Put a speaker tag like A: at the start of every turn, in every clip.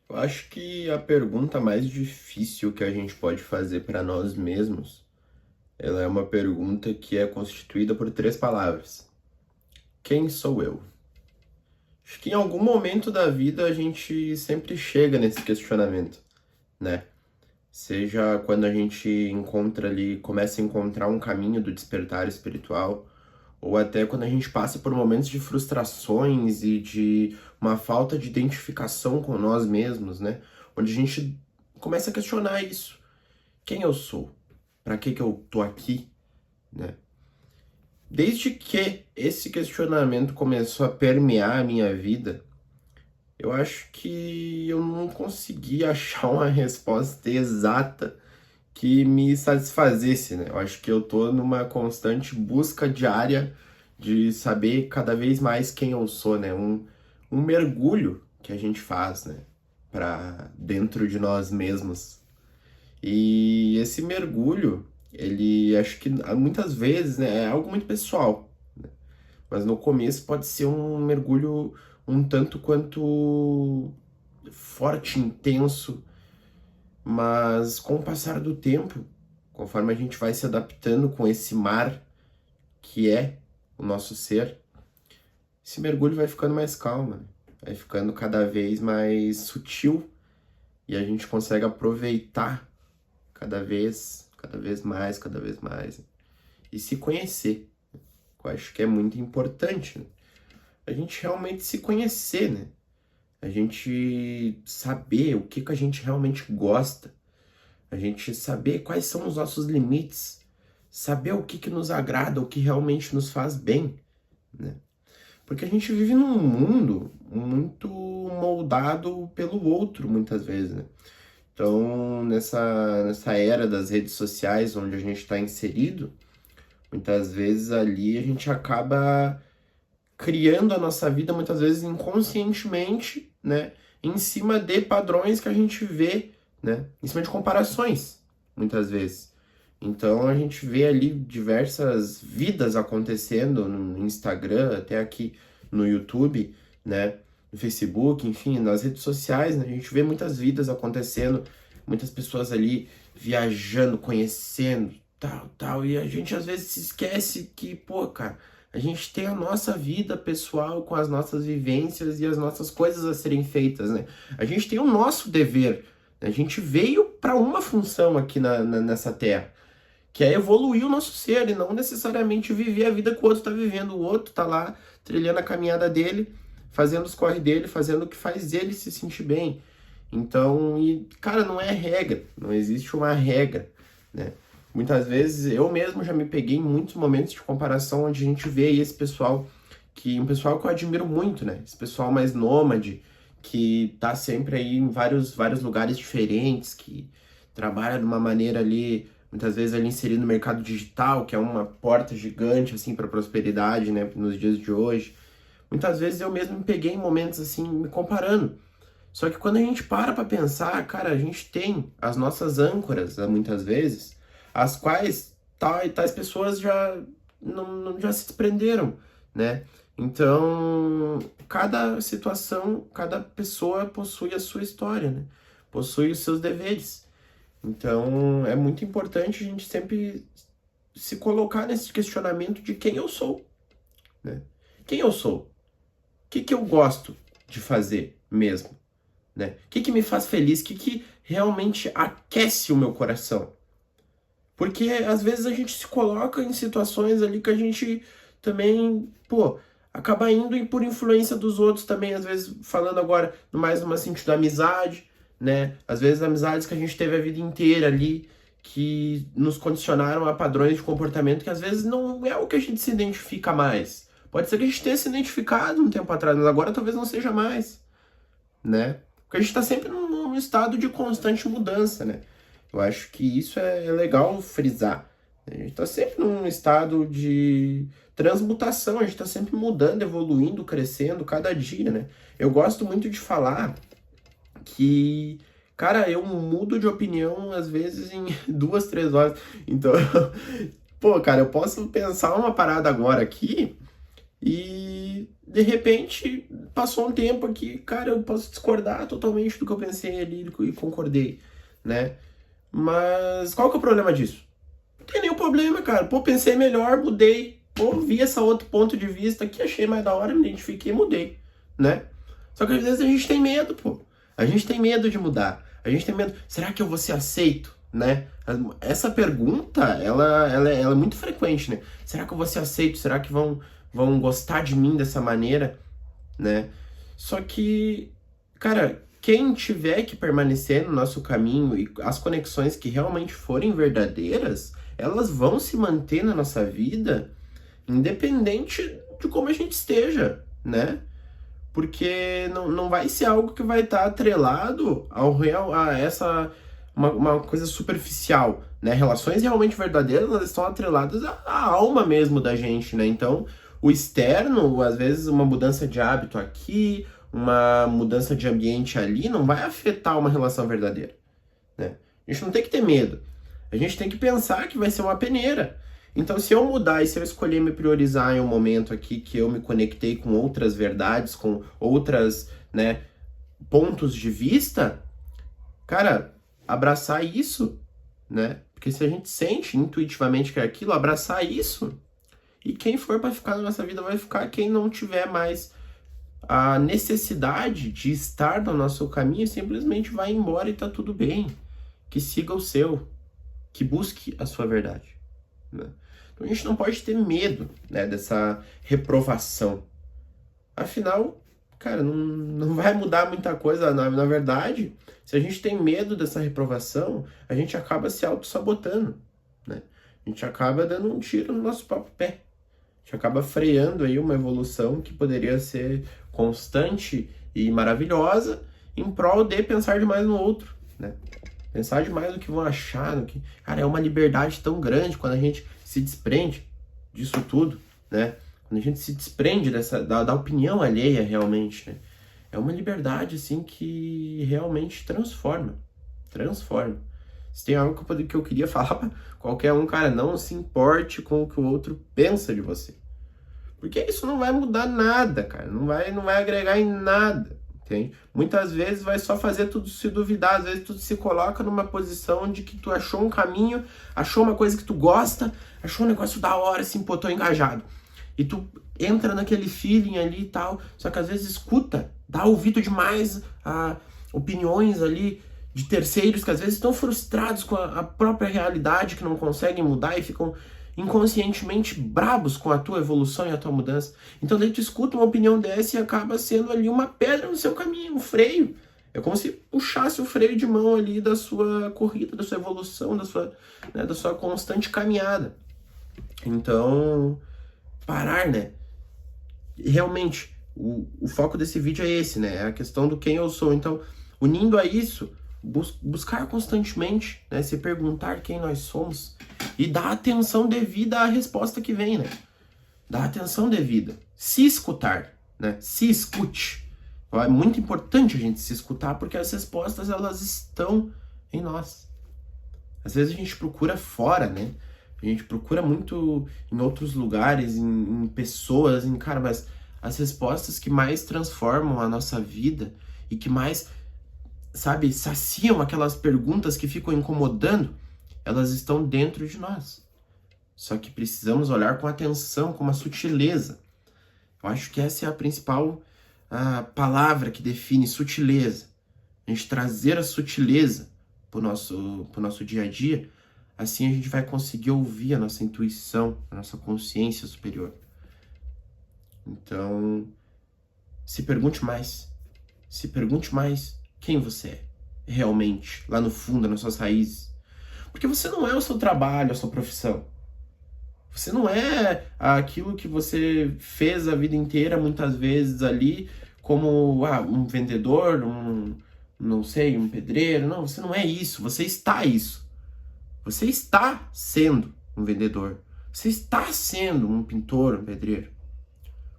A: Eu acho que a pergunta mais difícil que a gente pode fazer para nós mesmos, ela é uma pergunta que é constituída por três palavras. Quem sou eu? Acho que em algum momento da vida a gente sempre chega nesse questionamento, né? Seja quando a gente encontra ali, começa a encontrar um caminho do despertar espiritual, ou até quando a gente passa por momentos de frustrações e de uma falta de identificação com nós mesmos, né? Onde a gente começa a questionar isso. Quem eu sou? Para que eu tô aqui, né? Desde que esse questionamento começou a permear a minha vida, eu acho que eu não consegui achar uma resposta exata que me satisfazesse, né? Eu acho que eu tô numa constante busca diária de saber cada vez mais quem eu sou, né? Um mergulho que a gente faz, né? Para dentro de nós mesmos. E esse mergulho, ele acho que muitas vezes, né, é algo muito pessoal, mas no começo pode ser um mergulho um tanto quanto forte, intenso, mas com o passar do tempo, conforme a gente vai se adaptando com esse mar que é o nosso ser, esse mergulho vai ficando mais calmo, né? Vai ficando cada vez mais sutil e a gente consegue aproveitar cada vez mais e se conhecer. Eu acho que é muito importante, né? A gente realmente se conhecer, né? A gente saber o que a gente realmente gosta, a gente saber quais são os nossos limites, saber o que nos agrada, o que realmente nos faz bem, né? Porque a gente vive num mundo muito moldado pelo outro, muitas vezes, né? Então, nessa era das redes sociais, onde a gente está inserido, muitas vezes ali a gente acaba criando a nossa vida, muitas vezes inconscientemente, né? Em cima de padrões que a gente vê, né? Em cima de comparações, muitas vezes. Então a gente vê ali diversas vidas acontecendo no Instagram, até aqui no YouTube, né? No Facebook, enfim, nas redes sociais, né? A gente vê muitas vidas acontecendo, muitas pessoas ali viajando, conhecendo, tal, tal, e a gente às vezes se esquece que, pô, cara, a gente tem a nossa vida pessoal com as nossas vivências e as nossas coisas a serem feitas, né? A gente tem o nosso dever, né? A gente veio para uma função aqui nessa terra, que é evoluir o nosso ser e não necessariamente viver a vida que o outro está vivendo. O outro está lá trilhando a caminhada dele, fazendo os corre dele, fazendo o que faz ele se sentir bem. Então, cara, não é regra, não existe uma regra, né? Muitas vezes eu mesmo já me peguei em muitos momentos de comparação onde a gente vê aí esse pessoal, um pessoal que eu admiro muito, né? Esse pessoal mais nômade, que tá sempre aí em vários lugares diferentes, que trabalha de uma maneira ali, muitas vezes ali inserido no mercado digital, que é uma porta gigante, assim, para prosperidade, né? Nos dias de hoje. Muitas vezes eu mesmo me peguei em momentos assim, me comparando. Só que quando a gente para pensar, cara, a gente tem as nossas âncoras, né, muitas vezes, as quais tais pessoas já já se desprenderam, né? Então, cada situação, cada pessoa possui a sua história, né? Possui os seus deveres. Então, é muito importante a gente sempre se colocar nesse questionamento de quem eu sou, né? Quem eu sou? Que eu gosto de fazer mesmo, né? O que me faz feliz? O que realmente aquece o meu coração? Porque às vezes a gente se coloca em situações ali que a gente também, pô, acaba indo por influência dos outros também, às vezes falando agora mais numa sentido da amizade, né? Às vezes amizades que a gente teve a vida inteira ali, que nos condicionaram a padrões de comportamento que às vezes não é o que a gente se identifica mais. Pode ser que a gente tenha se identificado um tempo atrás, mas agora talvez não seja mais, né? Porque a gente está sempre num estado de constante mudança, né? Eu acho que isso é legal frisar. A gente está sempre num estado de transmutação, a gente está sempre mudando, evoluindo, crescendo cada dia, né? Eu gosto muito de falar que, cara, eu mudo de opinião às vezes em 2, 3 horas. Então, pô, cara, eu posso pensar uma parada agora aqui. E de repente passou um tempo aqui, cara, eu posso discordar totalmente do que eu pensei ali e concordei, né? Mas qual que é o problema disso? Não tem nenhum problema, cara. Pô, pensei melhor, mudei. Pô, vi esse outro ponto de vista aqui, achei mais da hora, me identifiquei, mudei, né? Só que às vezes a gente tem medo, pô. A gente tem medo de mudar. A gente tem medo. Será que eu vou ser aceito, né? Essa pergunta, ela é muito frequente, né? Será que eu vou ser aceito? Será que vão gostar de mim dessa maneira, né? Só que, cara, quem tiver que permanecer no nosso caminho e as conexões que realmente forem verdadeiras, elas vão se manter na nossa vida, independente de como a gente esteja, né? Porque não vai ser algo que vai estar atrelado ao real, a essa uma coisa superficial, né? Relações realmente verdadeiras, elas estão atreladas à alma mesmo da gente, né? Então, o externo, às vezes uma mudança de hábito aqui, uma mudança de ambiente ali, não vai afetar uma relação verdadeira, né? A gente não tem que ter medo. A gente tem que pensar que vai ser uma peneira. Então, se eu mudar e se eu escolher me priorizar em um momento aqui que eu me conectei com outras verdades, com outras, né, pontos de vista, cara, abraçar isso, né? Porque se a gente sente intuitivamente que é aquilo, abraçar isso, e quem for para ficar na nossa vida vai ficar, quem não tiver mais a necessidade de estar no nosso caminho simplesmente vai embora e tá tudo bem. Que siga o seu, que busque a sua verdade, né? Então a gente não pode ter medo, né, dessa reprovação. Afinal, cara, não vai mudar muita coisa. Na verdade, se a gente tem medo dessa reprovação, a gente acaba se auto-sabotando, né? A gente acaba dando um tiro no nosso próprio pé. A gente acaba freando aí uma evolução que poderia ser constante e maravilhosa em prol de pensar demais no outro, né? Pensar demais no que vão achar, no que... Cara, é uma liberdade tão grande quando a gente se desprende disso tudo, né? Quando a gente se desprende da opinião alheia realmente, né? É uma liberdade, assim, que realmente transforma. Transforma. Se tem algo que eu queria falar pra qualquer um, cara, não se importe com o que o outro pensa de você. Porque isso não vai mudar nada, cara. Não vai agregar em nada. Entende? Muitas vezes vai só fazer tudo se duvidar, às vezes tu se coloca numa posição de que tu achou um caminho, achou uma coisa que tu gosta, achou um negócio da hora, assim, pô, tô engajado. E tu entra naquele feeling ali e tal, só que às vezes escuta, dá ouvido demais a opiniões ali de terceiros que às vezes estão frustrados com a própria realidade, que não conseguem mudar e ficam inconscientemente brabos com a tua evolução e a tua mudança. Então daí tu escuta uma opinião dessa e acaba sendo ali uma pedra no seu caminho, um freio. É como se puxasse o freio de mão ali da sua corrida, da sua evolução, da sua constante caminhada. Então, parar, né? Realmente, o foco desse vídeo é esse, né? É a questão do quem eu sou. Então, unindo a isso, buscar constantemente, né? Se perguntar quem nós somos e dar atenção devida à resposta que vem, né? Dar atenção devida. Se escutar, né? Se escute. É muito importante a gente se escutar porque as respostas, elas estão em nós. Às vezes a gente procura fora, né? A gente procura muito em outros lugares, em pessoas, cara, mas as respostas que mais transformam a nossa vida e que mais, sabe, saciam aquelas perguntas que ficam incomodando, elas estão dentro de nós. Só que precisamos olhar com atenção, com uma sutileza. Eu acho que essa é a principal palavra que define sutileza. A gente trazer a sutileza pro nosso dia a dia. Assim a gente vai conseguir ouvir a nossa intuição, a nossa consciência superior. Então, se pergunte mais. Se pergunte mais quem você é, realmente, lá no fundo, nas suas raízes. Porque você não é o seu trabalho, a sua profissão. Você não é aquilo que você fez a vida inteira, muitas vezes ali, como um vendedor, não sei, um pedreiro. Não, você não é isso, você está isso. Você está sendo um vendedor. Você está sendo um pintor, um pedreiro.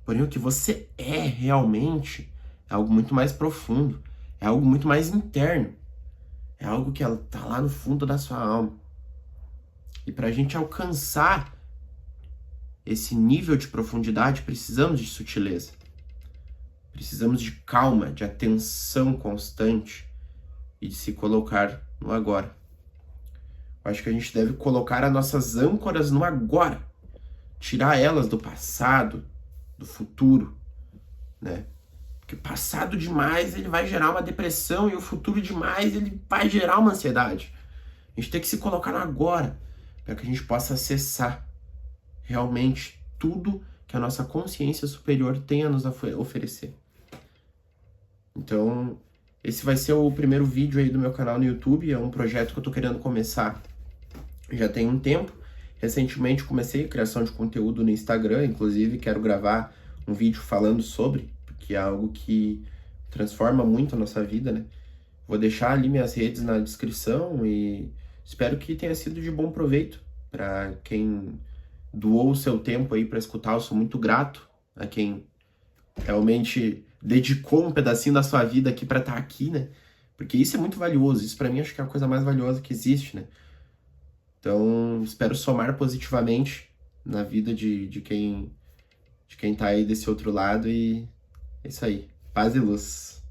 A: Porém, o que você é realmente é algo muito mais profundo. É algo muito mais interno. É algo que está lá no fundo da sua alma. E para a gente alcançar esse nível de profundidade, precisamos de sutileza. Precisamos de calma, de atenção constante e de se colocar no agora. Eu acho que a gente deve colocar as nossas âncoras no agora. Tirar elas do passado, do futuro, né? Porque passado demais ele vai gerar uma depressão e o futuro demais ele vai gerar uma ansiedade. A gente tem que se colocar no agora para que a gente possa acessar realmente tudo que a nossa consciência superior tem a nos oferecer. Então, esse vai ser o primeiro vídeo aí do meu canal no YouTube. É um projeto que eu tô querendo começar já tem um tempo. Recentemente comecei a criação de conteúdo no Instagram, inclusive quero gravar um vídeo falando sobre, porque é algo que transforma muito a nossa vida, né? Vou deixar ali minhas redes na descrição e espero que tenha sido de bom proveito para quem doou o seu tempo aí para escutar. Eu sou muito grato a quem realmente dedicou um pedacinho da sua vida aqui para estar aqui, né? Porque isso é muito valioso. Isso para mim acho que é a coisa mais valiosa que existe, né? Então, espero somar positivamente na vida de quem tá aí desse outro lado e é isso aí. Paz e luz.